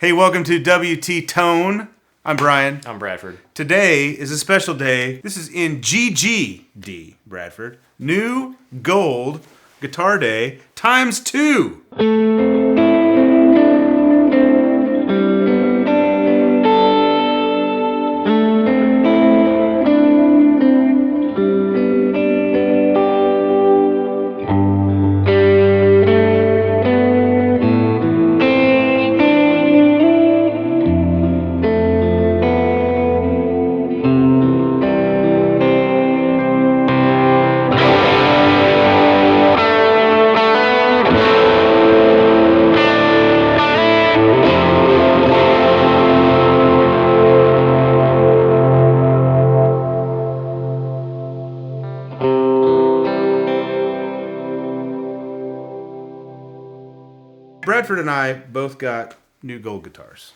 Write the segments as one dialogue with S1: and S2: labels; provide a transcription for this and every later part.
S1: Hey, welcome to WT Tone. I'm Brian.
S2: I'm Bradford.
S1: Today is a special day. This is in GGD, Bradford. New Gold Guitar Day times 2. Bradford and I both got new gold guitars.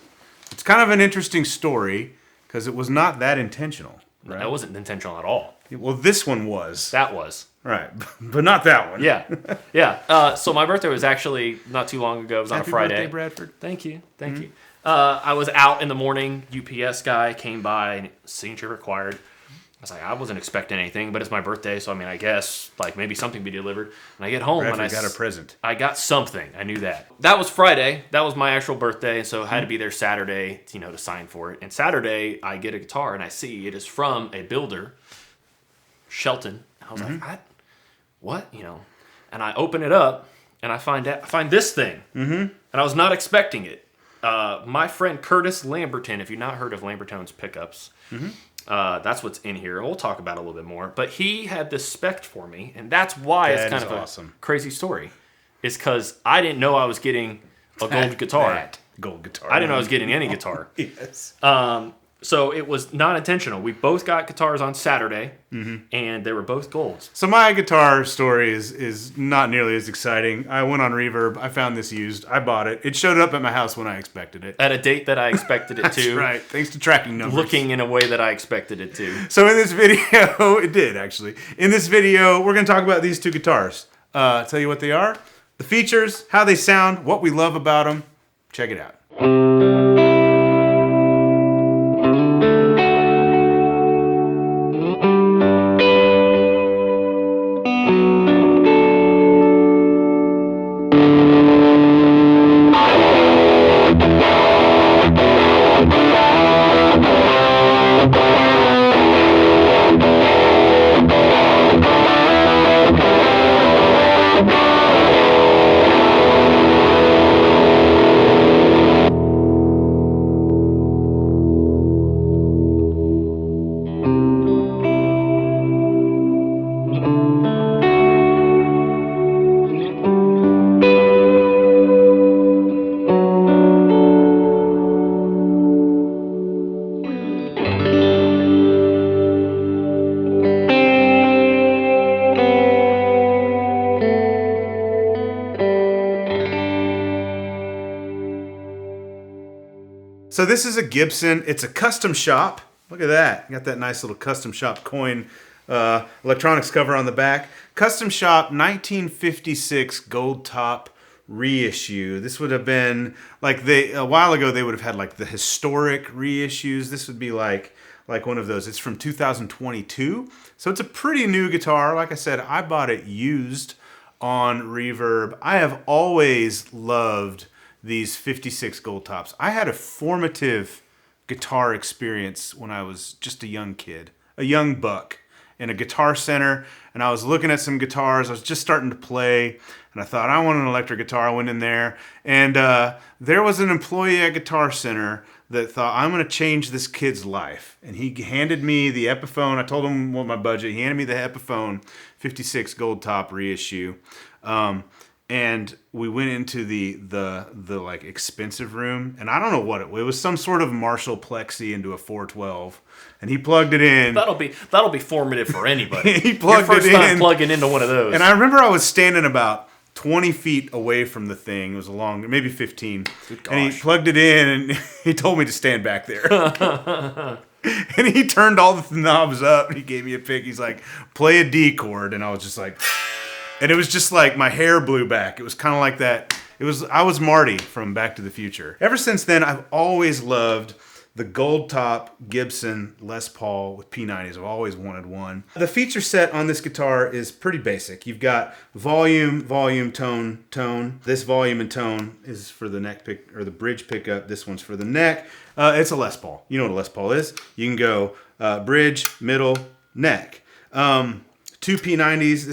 S1: It's kind of an interesting story because it was not that intentional.
S2: Right? That wasn't intentional at all.
S1: Well, this one was.
S2: That was.
S1: Right, but not that one.
S2: Yeah. So my birthday was actually not too long ago. It was on a Friday.
S1: Happy birthday, Bradford.
S2: Thank you. I was out in the morning. UPS guy came by and signature required. I was like, I wasn't expecting anything, but it's my birthday, so I mean, I guess like maybe something be delivered. And I get home
S1: Bradford
S2: and I
S1: got a present.
S2: I got something. I knew that. That was Friday. That was my actual birthday, so I had to be there Saturday, to sign for it. And Saturday, I get a guitar and I see it is from a builder, Shelton. I was like, what? And I open it up and I find this thing, and I was not expecting it. My friend Curtis Lamberton, if you've not heard of Lamberton's pickups. That's what's in here. We'll talk about it a little bit more. But he had this spec for me, and that's why it's kind of
S1: awesome.
S2: A crazy story. Is because I didn't know I was getting a gold guitar.
S1: Gold guitar.
S2: I didn't know I was getting any guitar.
S1: Yes.
S2: So it was not intentional. We both got guitars on Saturday, and they were both golds.
S1: So my guitar story is not nearly as exciting. I went on Reverb. I found this used. I bought it. It showed up at my house when I expected it.
S2: At a date that I expected it
S1: That's
S2: to.
S1: right. Thanks to tracking numbers.
S2: Looking in a way that I expected it to.
S1: So in this video, it did actually. In this video, we're going to talk about these two guitars. Tell you what they are, the features, how they sound, what we love about them. Check it out. So this is a Gibson. It's a custom shop. Look at that. Got that nice little custom shop coin electronics cover on the back. Custom shop 1956 gold top reissue. This would have been like a while ago they would have had like the historic reissues. This would be like one of those. It's from 2022. So it's a pretty new guitar. Like I said, I bought it used on Reverb. I have always loved these 56 gold tops. I had a formative guitar experience when I was just a young kid, a young buck, in a guitar center, and I was looking at some guitars. I was just starting to play, and I thought, I want an electric guitar. I went in there, and there was an employee at Guitar Center that thought, I'm going to change this kid's life. And he handed me the Epiphone. I told him what my budget. He handed me the Epiphone 56 gold top reissue. And we went into the like expensive room, and I don't know what it was some sort of Marshall Plexi into a 412, and he plugged it in.
S2: That'll be formative for anybody.
S1: He plugged
S2: Your first
S1: it in,
S2: time plugging into one of those.
S1: And I remember I was standing about 20 feet away from the thing. It was a long, maybe 15. And he plugged it in, and he told me to stand back there. And he turned all the knobs up, and he gave me a pick. He's like, play a D chord, and I was just like, And it was just like my hair blew back. It was kind of like that. I was Marty from Back to the Future. Ever since then, I've always loved the gold top Gibson Les Paul with P90s. I've always wanted one. The feature set on this guitar is pretty basic. You've got volume, tone, tone. This volume and tone is for the neck pick or the bridge pickup. This one's for the neck. It's a Les Paul. You know what a Les Paul is. You can go bridge, middle, neck. Two P90s.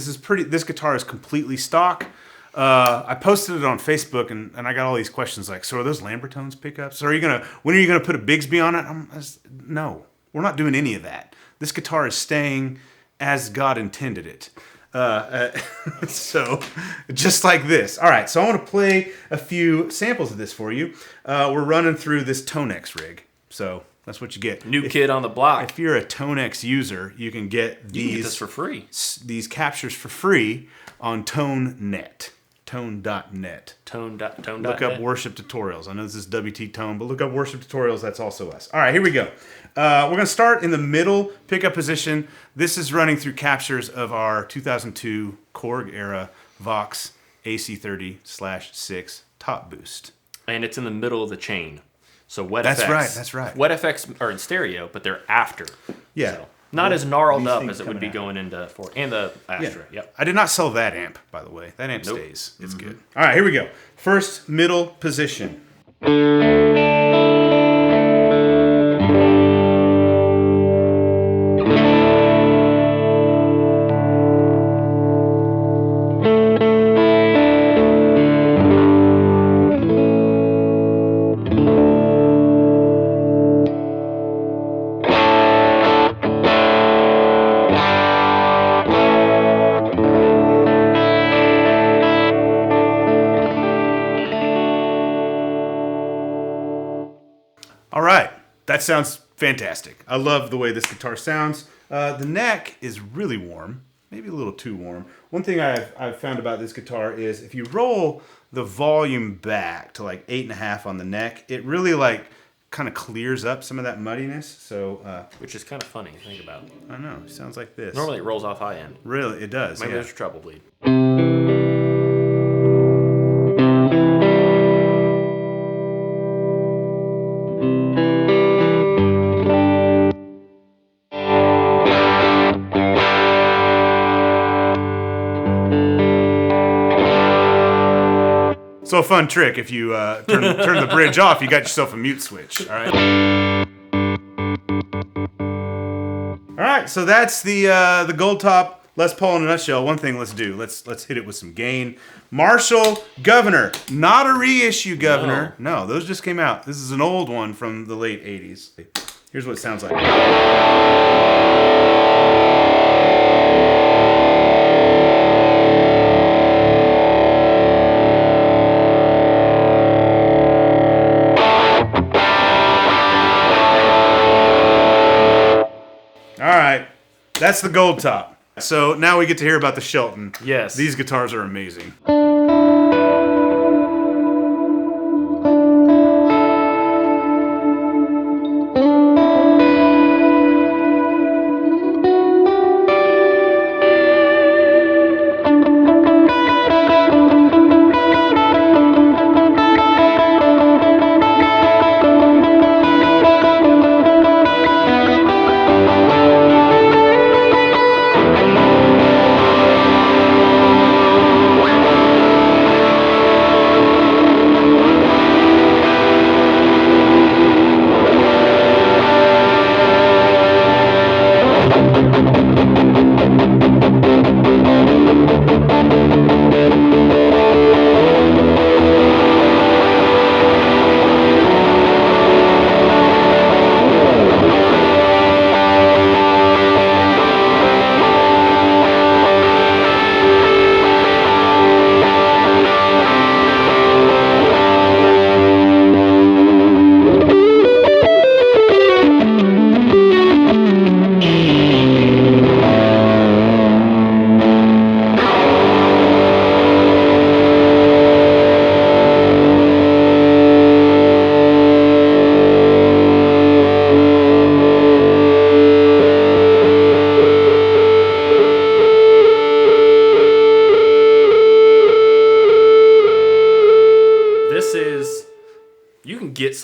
S1: This guitar is completely stock. I posted it on Facebook and I got all these questions like, so are those Lambertones pickups? So when are you gonna put a Bigsby on it? No, we're not doing any of that. This guitar is staying as God intended it. So just like this. All right, so I want to play a few samples of this for you. We're running through this Tonex rig, so that's what you get.
S2: New kid on the block.
S1: If you're a Tonex user, you can get these.
S2: You can get this for free.
S1: These captures for free on ToneNet. Tone.net. Look up worship tutorials. I know this is WT Tone, but look up worship tutorials. That's also us. All right, here we go. We're going to start in the middle pickup position. This is running through captures of our 2002 Korg era Vox AC30/6 top boost.
S2: And it's in the middle of the chain. So wet
S1: That's
S2: effects.
S1: That's right.
S2: Wet effects are in stereo, but they're after.
S1: Yeah.
S2: So not as gnarled
S1: these
S2: up
S1: things
S2: as it would be
S1: coming out.
S2: going into four and the Astra.
S1: Yeah.
S2: Yep.
S1: I did not sell that amp, by the way. That amp
S2: Nope.
S1: stays. It's good. All right, here we go. First middle position. All right, that sounds fantastic. I love the way this guitar sounds. The neck is really warm, maybe a little too warm. One thing I've found about this guitar is if you roll the volume back to like 8.5 on the neck, it really like kind of clears up some of that muddiness. So,
S2: Which is kind of funny to think about.
S1: I don't know, it sounds like this.
S2: Normally it rolls off high end.
S1: Really, it does.
S2: Maybe
S1: yeah.
S2: there's a treble bleed.
S1: So a fun trick, if you turn the bridge off, you got yourself a mute switch. All right. All right, so that's the gold top Les Paul in a nutshell. One thing let's do, let's hit it with some gain. Marshall Governor, not a reissue Governor. No, those just came out. This is an old one from the late 80s. Here's what it sounds like. All right, that's the gold top. So now we get to hear about the Shelton.
S2: Yes.
S1: These guitars are amazing.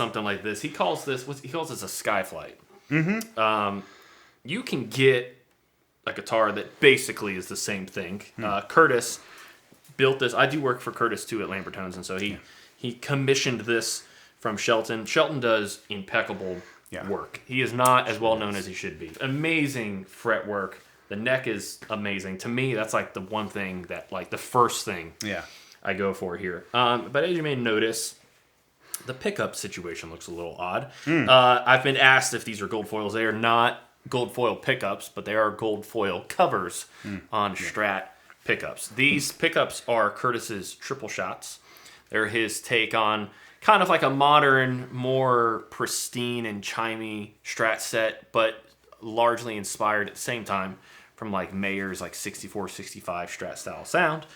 S2: something like this. He calls this a SkyFlite. Mm-hmm. You can get a guitar that basically is the same thing. Curtis built this. I do work for Curtis too at Lambertones, and so he commissioned this from Shelton. Shelton does impeccable work. He is not as well known as he should be. Amazing fretwork. The neck is amazing. To me, that's like the one thing that, like, the first thing I go for here. But as you may notice, the pickup situation looks a little odd. I've been asked if these are gold foils. They are not gold foil pickups, but they are gold foil covers on Strat pickups. These pickups are Curtis's triple shots. They're his take on kind of like a modern, more pristine and chimey Strat set, but largely inspired at the same time from like Mayer's like 64, 65 Strat style sound.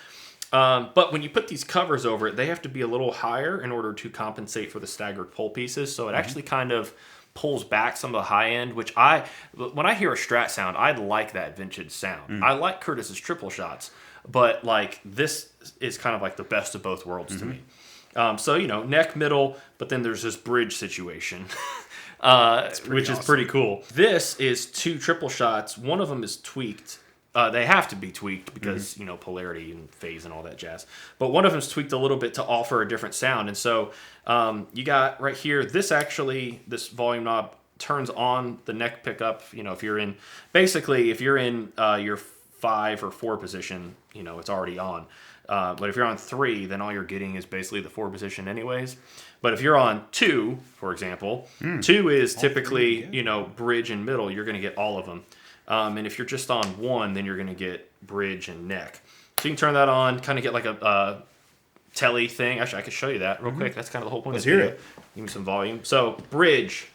S2: But when you put these covers over it, they have to be a little higher in order to compensate for the staggered pull pieces. So it actually kind of pulls back some of the high end, which when I hear a Strat sound, I like that vintage sound. I like Curtis's triple shots, but like this is kind of like the best of both worlds to me. So, neck, middle, but then there's this bridge situation, which is pretty cool. This is 2 triple shots. One of them is tweaked. They have to be tweaked because, polarity and phase and all that jazz. But one of them is tweaked a little bit to offer a different sound. And so you got right here, this volume knob turns on the neck pickup. If you're in your 5 or 4 position, it's already on. But if you're on 3, then all you're getting is basically the 4 position anyways. But if you're on 2, for example, 2 is typically, bridge and middle. You're going to get all of them. And if you're just on 1, then you're going to get bridge and neck. So you can turn that on, kind of get like a telly thing. Actually, I could show you that real quick. That's kind of the whole point of the video. Give me some volume. So bridge.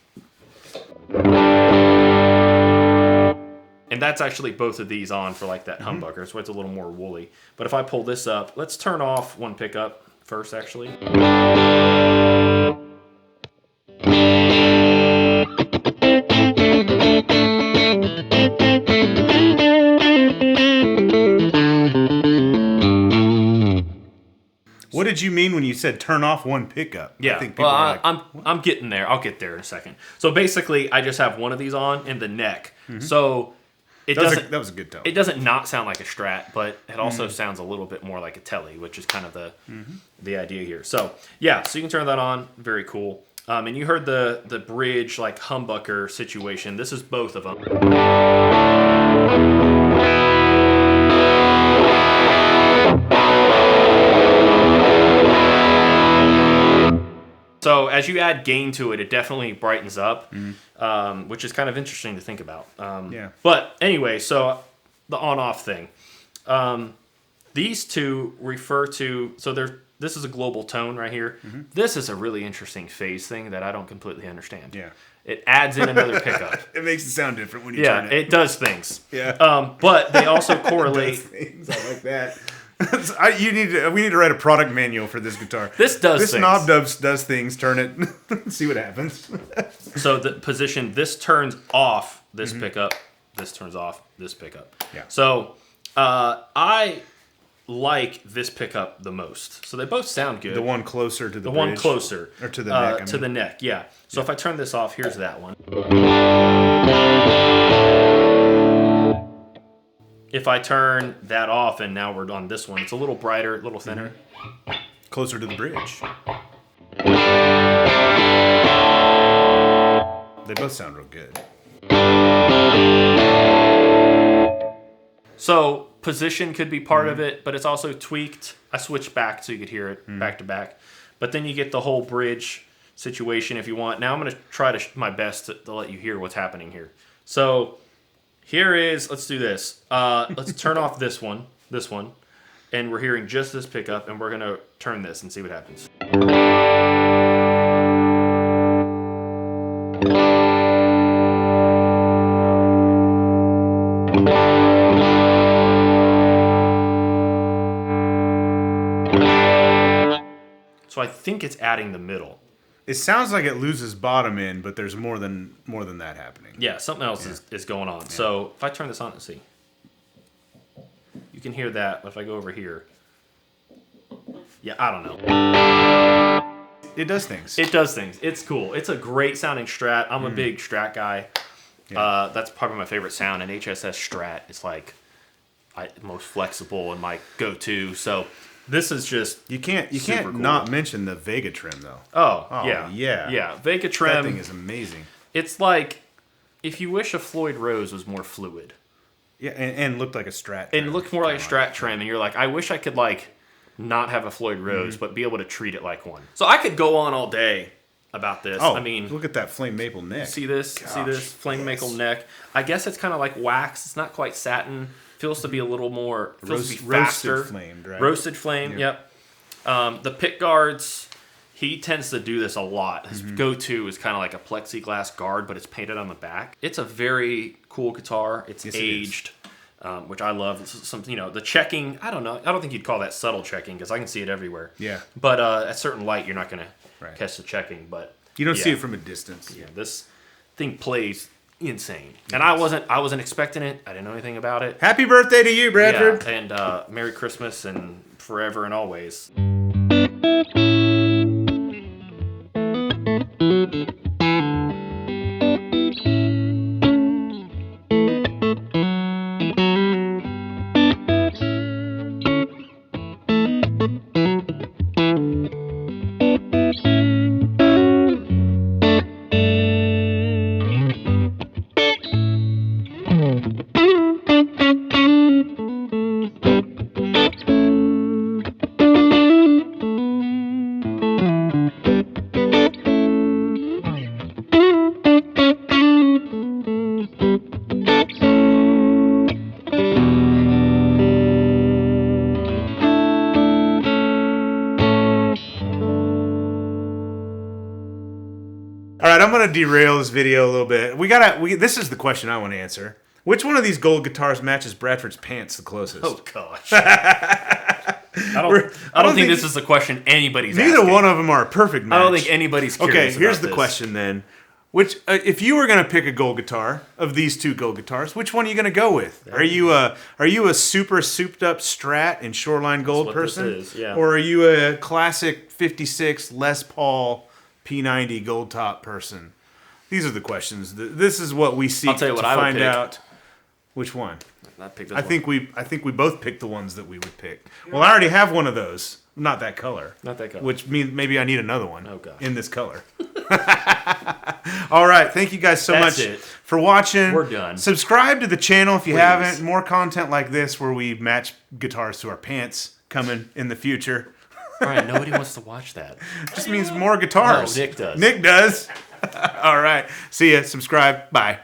S2: And that's actually both of these on for like that humbucker, so it's a little more woolly. But if I pull this up, let's turn off one pickup first, actually.
S1: What did you mean when you said turn off one pickup?
S2: Yeah,
S1: I think people are like,
S2: I'm getting there. I'll get there in a second. So basically, I just have one of these on in the neck. So that was a good tone. It doesn't not sound like a Strat, but it also sounds a little bit more like a telly, which is kind of the idea here. So yeah, so you can turn that on. Very cool. And you heard the bridge like humbucker situation. This is both of them. So as you add gain to it, it definitely brightens up, which is kind of interesting to think about. But anyway, so the on-off thing. These two refer to, this is a global tone right here. This is a really interesting phase thing that I don't completely understand. Yeah. It adds in another pickup.
S1: It makes it sound different when you turn it.
S2: Yeah, it does things. Yeah. But they also correlate.
S1: It does things. I like that. We need to write a product manual for this guitar.
S2: This
S1: knob does things. Turn it. See what happens.
S2: So the position, this turns off this pickup. This turns off this pickup.
S1: Yeah.
S2: So I like this pickup the most. So they both sound good.
S1: The one closer to the bridge.
S2: One closer.
S1: Or to the neck.
S2: To the neck, yeah. So if I turn this off, here's that one. If I turn that off and now we're on this one, it's a little brighter, a little thinner.
S1: Closer to the bridge. They both sound real good.
S2: So position could be part of it, but it's also tweaked. I switched back so you could hear it back to back. But then you get the whole bridge situation if you want. Now I'm going to try my best to let you hear what's happening here. So here is, let's do this. Let's turn off this one, and we're hearing just this pickup, and we're going to turn this and see what happens. So I think it's adding the middle.
S1: It sounds like it loses bottom end, but there's more than that happening.
S2: Yeah, something else is going on. Yeah. So if I turn this on and see, you can hear that. If I go over here, yeah, I don't know.
S1: it does things.
S2: It does things. It's cool. It's a great sounding Strat. I'm a big Strat guy. Yeah. That's probably my favorite sound. An HSS Strat is like most flexible and my go-to. So this is just
S1: you can't
S2: cool.
S1: not mention the Vega Trem though.
S2: Oh
S1: yeah.
S2: Vega Trem.
S1: That thing is amazing.
S2: It's like if you wish a Floyd Rose was more fluid.
S1: Yeah, and looked like a Strat.
S2: And looked more like a Strat Trem, and you're like, I wish I could like not have a Floyd Rose, but be able to treat it like one. So I could go on all day about this.
S1: Oh,
S2: I mean,
S1: look at that flame maple neck.
S2: See this? Gosh, see this flame maple neck? I guess it's kind of like wax. It's not quite satin. Feels to be a little more. Feels to be faster.
S1: Roasted flamed, right?
S2: Roasted flame. Yep. The pick guards. He tends to do this a lot. His go-to is kind of like a plexiglass guard, but it's painted on the back. It's a very cool guitar. It's aged, which I love. The checking. I don't know. I don't think you'd call that subtle checking because I can see it everywhere.
S1: Yeah.
S2: But at certain light, you're not going to catch the checking. But
S1: you don't see it from a distance.
S2: Yeah. This thing plays insane, and I wasn't expecting it. I didn't know anything about it.
S1: Happy birthday to you, Bradford.
S2: Yeah, and Merry Christmas and forever and always.
S1: All right, I'm going to derail this video a little bit. This is the question I want to answer. Which one of these gold guitars matches Bradford's pants the closest?
S2: Oh gosh. I don't think this is a question anybody's
S1: Neither
S2: asking.
S1: one of them are a perfect match.
S2: I don't think anybody's curious
S1: Okay, here's
S2: about
S1: the
S2: this.
S1: question then. Which, if you were going to pick a gold guitar of these two gold guitars, which one are you going to go with? Are you a super souped up Strat and Shoreline Gold
S2: what
S1: person,
S2: this is, yeah.
S1: or are you a classic '56 Les Paul P90 gold top person? These are the questions. This is what we seek
S2: tell you what
S1: to
S2: I would
S1: find
S2: pick.
S1: out. Which one?
S2: I
S1: I think we both picked the ones that we would pick. Well, I already have one of those. Not that color.
S2: Not that color.
S1: Which means maybe I need another one.
S2: Oh, gosh.
S1: In this color. All right. Thank you guys so
S2: That's
S1: much
S2: it.
S1: for watching.
S2: We're done.
S1: Subscribe to the channel if you
S2: Please.
S1: haven't. More content like this where we match guitars to our pants coming in the future.
S2: Brian, nobody wants to watch that.
S1: Just means more guitars.
S2: No, Nick does.
S1: Nick does. All right. See ya. Subscribe. Bye.